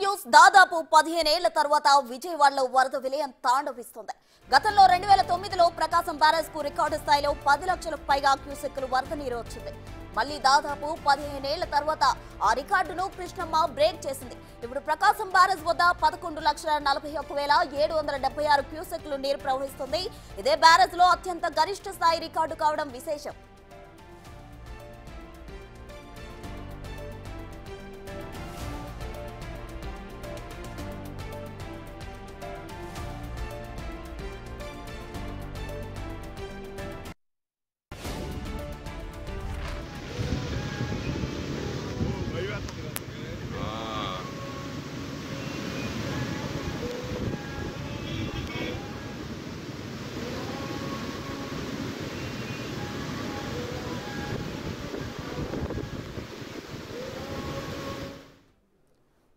News దాదాపు 15 ఏళ్ల తర్వాత విజయవాడలో వరద విలయం తాండవిస్తుంది. గతంలో 2009లో ప్రకాశం బ్యారేజ్ కు రికార్డు స్థాయిలో 10 లక్షలకు పైగా క్యూసెక్కులు వరద నీరు వచ్చింది. మళ్లీ దాదాపు 15 ఏళ్ల తర్వాత ఆ రికార్డును కృష్ణమ్మ బ్రేక్ చేసింది. ఇప్పుడు ప్రకాశం బ్యారేజ్ వద్ద 11,41,776 క్యూసెక్కులు నీరు ప్రవహిస్తుంది. ఇదే బ్యారేజ్ లో అత్యంత గరిష్ట స్థాయి రికార్డు కావడం విశేషం.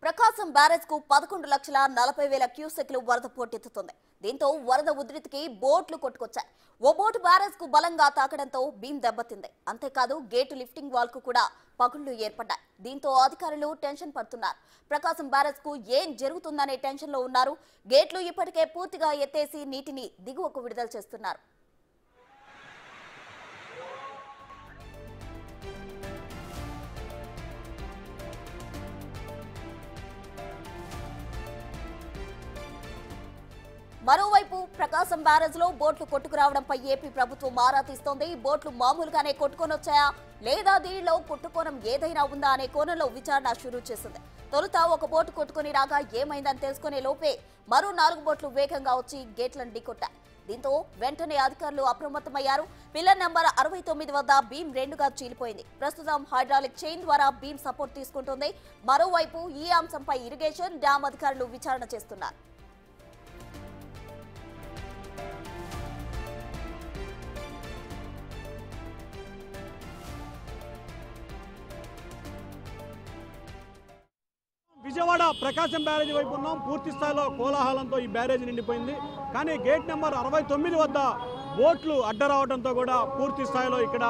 ప్రకాశం బ్యారేజ్ కు 11,40,000 క్యూసెక్లు వరద పోటెత్తుతుంది. దీంతో వరద ఉధృతికి బోట్లు కొట్టుకొచ్చాయి. ఓ బోటు బ్యారేజ్ కు బలంగా తాకడంతో బీమ్ దెబ్బతింది. అంతేకాదు గేటు లిఫ్టింగ్ వాల్ కు కూడా పగుళ్లు ఏర్పడ్డాయి. దీంతో అధికారులు టెన్షన్ పడుతున్నారు. ప్రకాశం బ్యారేజ్ కు ఏం జరుగుతుందనే టెన్షన్ లో ఉన్నారు. గేట్లు ఇప్పటికే పూర్తిగా ఎత్తేసి నీటిని దిగువకు విడుదల చేస్తున్నారు. మరోవైపు ప్రకాశం బ్యారేజ్ లో బోట్లు కొట్టుకురావడంపై ఏపీ ప్రభుత్వం ఆరా తీస్తోంది. బోట్లు మామూలుగానే కొట్టుకొనొచ్చాయా లేదా దీనిలో కొట్టుకోనం ఏదైనా ఉందా అనే కోణంలో విచారణ షురూ చేసింది. తొలుత ఒక బోటు కొట్టుకుని రాగా ఏమైందని తెలుసుకునే లోపే మరో 4 బోట్లు వేగంగా వచ్చి గేట్లను ఢీకొట్టాయి. దీంతో వెంటనే అధికారులు అప్రమత్తమయ్యారు. పిల్లర్ నంబర్ 69 వద్ద బీమ్ 2గా చీలిపోయింది. ప్రస్తుతం హైడ్రాలిక్ చైన్ ద్వారా బీమ్ సపోర్ట్ తీసుకుంటుంది. మరోవైపు ఈ అంశంపై ఇరిగేషన్ డ్యాం అధికారులు విచారణ చేస్తున్నారు. విజయవాడ ప్రకాశం బ్యారేజ్ వైపు ఉన్నాం. పూర్తి స్థాయిలో కోలాహలంతో ఈ బ్యారేజ్ నిండిపోయింది. కానీ గేట్ నెంబర్ 69 వద్ద బోట్లు అడ్డ రావడంతో కూడా పూర్తి స్థాయిలో ఇక్కడ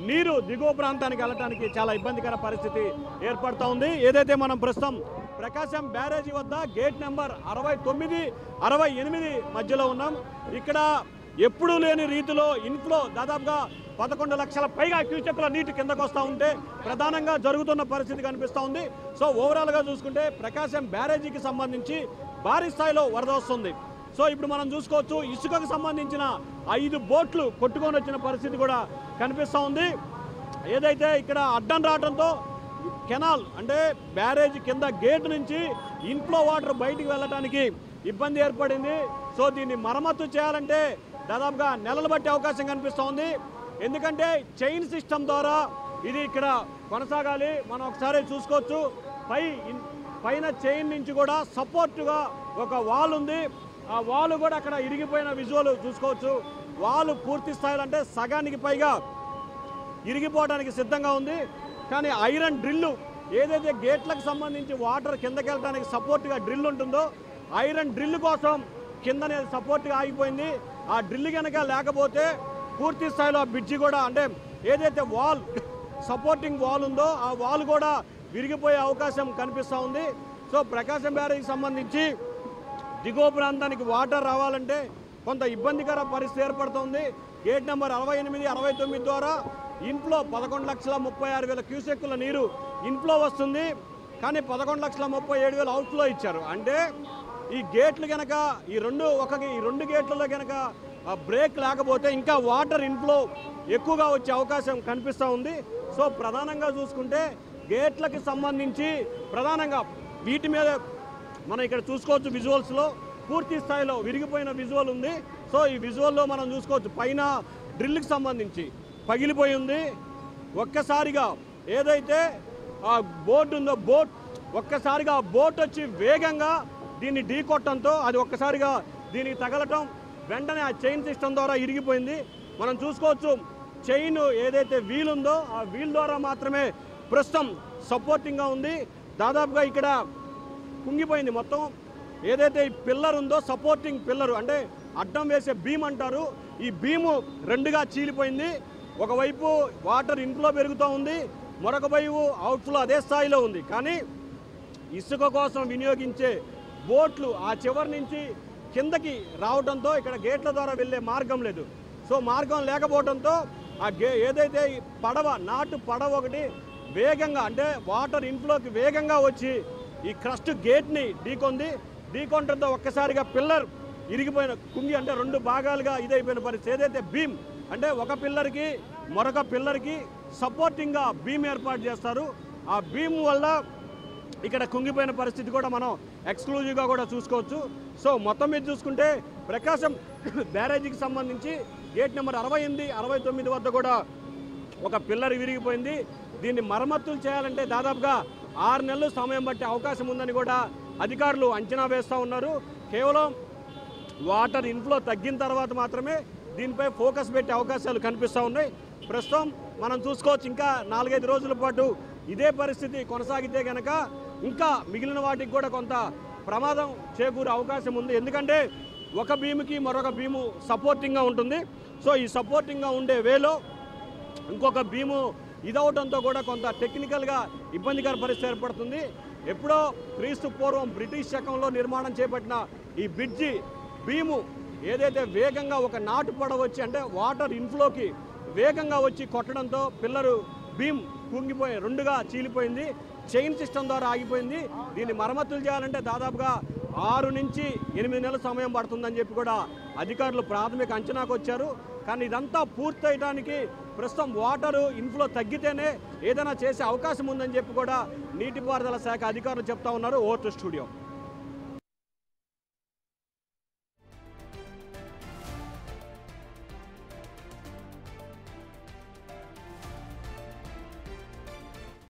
నీరు దిగువ ప్రాంతానికి వెళ్ళడానికి చాలా ఇబ్బందికర పరిస్థితి ఏర్పడుతూ ఉంది. ఏదైతే మనం ప్రస్తుతం ప్రకాశం బ్యారేజీ వద్ద గేట్ నెంబర్ 69, 68 మధ్యలో ఉన్నాం. ఇక్కడ ఎప్పుడూ లేని రీతిలో ఇన్ఫ్లో దాదాపుగా 11 లక్షల పైగా క్యూసెక్కుల నీటి కిందకు వస్తూ ఉంటే ప్రధానంగా జరుగుతున్న పరిస్థితి కనిపిస్తూ ఉంది. సో ఓవరాల్గా చూసుకుంటే ప్రకాశం బ్యారేజీకి సంబంధించి భారీ స్థాయిలో వరద వస్తుంది. సో ఇప్పుడు మనం చూసుకోవచ్చు ఇసుకకు సంబంధించిన 5 బోట్లు కొట్టుకొని వచ్చిన పరిస్థితి కూడా కనిపిస్తూ ఉంది. ఏదైతే ఇక్కడ అడ్డం రావడంతో కెనాల్ అంటే బ్యారేజ్ కింద గేట్ నుంచి ఇన్ఫ్లో వాటర్ బయటికి వెళ్ళడానికి ఇబ్బంది ఏర్పడింది. సో దీన్ని మరమ్మతు చేయాలంటే దాదాపుగా నెలలు బట్టే అవకాశం కనిపిస్తూ ఉంది. ఎందుకంటే చైన్ సిస్టమ్ ద్వారా ఇది ఇక్కడ కొనసాగాలి. మనం ఒకసారి చూసుకోవచ్చు పైన చైన్ నుంచి కూడా సపోర్టుగా ఒక వాల్ ఉంది. ఆ వాల్ కూడా అక్కడ ఇరిగిపోయిన విజువల్ చూసుకోవచ్చు. వాల్ పూర్తి స్థాయిలో అంటే సగానికి పైగా ఇరిగిపోవడానికి సిద్ధంగా ఉంది. కానీ ఐరన్ డ్రిల్లు ఏదైతే గేట్లకు సంబంధించి వాటర్ కిందకి వెళ్ళడానికి సపోర్ట్గా డ్రిల్ ఉంటుందో ఐరన్ డ్రిల్ కోసం కిందనే సపోర్ట్గా ఆగిపోయింది. ఆ డ్రిల్ కనుక లేకపోతే పూర్తి స్థాయిలో ఆ బ్రిడ్జి కూడా అంటే ఏదైతే వాల్ సపోర్టింగ్ వాల్ ఉందో ఆ వాల్ కూడా విరిగిపోయే అవకాశం కనిపిస్తూ ఉంది. సో ప్రకాశం బ్యారేజ్కి సంబంధించి దిగువ ప్రాంతానికి వాటర్ రావాలంటే కొంత ఇబ్బందికర పరిస్థితి ఏర్పడుతుంది. గేట్ నెంబర్ 68, 69 ద్వారా ఇన్ఫ్లో 11,36,000 క్యూసెక్కుల నీరు ఇన్ఫ్లో వస్తుంది. కానీ 11,37,000 అవుట్ఫ్లో ఇచ్చారు. అంటే ఈ గేట్లు కనుక ఈ రెండు గేట్లలో కనుక బ్రేక్ లేకపోతే ఇంకా వాటర్ ఇన్ఫ్లో ఎక్కువగా వచ్చే అవకాశం కనిపిస్తూ ఉంది. సో ప్రధానంగా చూసుకుంటే గేట్లకి సంబంధించి ప్రధానంగా వీటి మీద మనం ఇక్కడ చూసుకోవచ్చు విజువల్స్లో పూర్తి స్థాయిలో విరిగిపోయిన విజువల్ ఉంది. సో ఈ విజువల్లో మనం చూసుకోవచ్చు పైన డ్రిల్కి సంబంధించి పగిలిపోయి ఉంది. ఒక్కసారిగా ఏదైతే ఆ బోట్ ఉందో ఒక్కసారిగా బోట్ వచ్చి వేగంగా దీన్ని ఢీకొట్టడంతో అది ఒక్కసారిగా దీనికి తగలటం వెంటనే ఆ చైన్ సిస్టమ్ ద్వారా ఇరిగిపోయింది. మనం చూసుకోవచ్చు చైన్ ఏదైతే వీల్ ఉందో ఆ వీల్ ద్వారా మాత్రమే ప్రస్తుతం సపోర్టింగ్గా ఉంది. దాదాపుగా ఇక్కడ కుంగిపోయింది మొత్తం. ఏదైతే ఈ పిల్లర్ ఉందో సపోర్టింగ్ పిల్లరు అంటే అడ్డం వేసే బీమ్ అంటారు, ఈ బీము 2గా చీలిపోయింది. ఒకవైపు వాటర్ ఇన్ఫ్లో పెరుగుతూ ఉంది, మరొక వైపు అవుట్ఫ్లో అదే స్థాయిలో ఉంది. కానీ ఇసుక కోసం వినియోగించే బోట్లు ఆ చివరి నుంచి కిందకి రావడంతో ఇక్కడ గేట్ల ద్వారా వెళ్ళే మార్గం లేదు. సో మార్గం లేకపోవడంతో ఆ ఏదైతే నాటు పడవ ఒకటి వేగంగా అంటే వాటర్ ఇన్ఫ్లోకి వేగంగా వచ్చి ఈ క్రస్ట్ గేట్ని ఢీకొనడంతో ఒక్కసారిగా పిల్లర్ కుంగి అంటే 2 భాగాలుగా ఇదైపోయిన పరిస్థితి. ఏదైతే బీమ్ అంటే ఒక పిల్లర్కి మరొక పిల్లర్కి సపోర్టింగ్గా బీమ్ ఏర్పాటు చేస్తారు. ఆ బీమ్ వల్ల ఇక్కడ కుంగిపోయిన పరిస్థితి కూడా మనం ఎక్స్క్లూజివ్గా కూడా చూసుకోవచ్చు. సో మొత్తం మీద చూసుకుంటే ప్రకాశం బ్యారేజీకి సంబంధించి గేట్ నెంబర్ 68, 69 వద్ద కూడా ఒక పిల్లర్ విరిగిపోయింది. దీన్ని మరమ్మతులు చేయాలంటే దాదాపుగా 6 నెలలు సమయం పట్టే అవకాశం ఉందని కూడా అధికారులు అంచనా వేస్తూ ఉన్నారు. కేవలం వాటర్ ఇన్ఫ్లో తగ్గిన తర్వాత మాత్రమే దీనిపై ఫోకస్ పెట్టే అవకాశాలు కనిపిస్తూ ఉన్నాయి. ప్రస్తుతం మనం చూసుకోవచ్చు ఇంకా 4-5 రోజుల పాటు ఇదే పరిస్థితి కొనసాగితే కనుక ఇంకా మిగిలిన వాటికి కూడా కొంత ప్రమాదం చేకూరే అవకాశం ఉంది. ఎందుకంటే ఒక బీముకి మరొక బీము సపోర్టింగ్గా ఉంటుంది. సో ఈ సపోర్టింగ్గా ఉండే వేలో ఇంకొక బీము ఇదవడంతో కూడా కొంత టెక్నికల్గా ఇబ్బందికర పరిస్థితి ఏర్పడుతుంది. ఎప్పుడో క్రీస్తు పూర్వం బ్రిటిష్ శకంలో నిర్మాణం చేపట్టిన ఈ బ్రిడ్జి బీము ఏదైతే వేగంగా ఒక నాటు పడవ వచ్చి అంటే వాటర్ ఇన్ఫ్లోకి వేగంగా వచ్చి కొట్టడంతో పిల్లరు బీమ్ కుంగిపోయి 2గా చీలిపోయింది. చైన్ సిస్టమ్ ద్వారా ఆగిపోయింది. దీన్ని మరమ్మతులు చేయాలంటే దాదాపుగా 6 నుంచి 8 నెలల సమయం పడుతుందని చెప్పి కూడా అధికారులు ప్రాథమిక అంచనాకు వచ్చారు. కానీ ఇదంతా పూర్తయడానికి ప్రస్తుతం వాటరు ఇన్ఫ్లో తగ్గితేనే ఏదైనా చేసే అవకాశం ఉందని చెప్పి కూడా నీటిపారుదల శాఖ అధికారులు చెప్తా ఉన్నారు. Over to studio.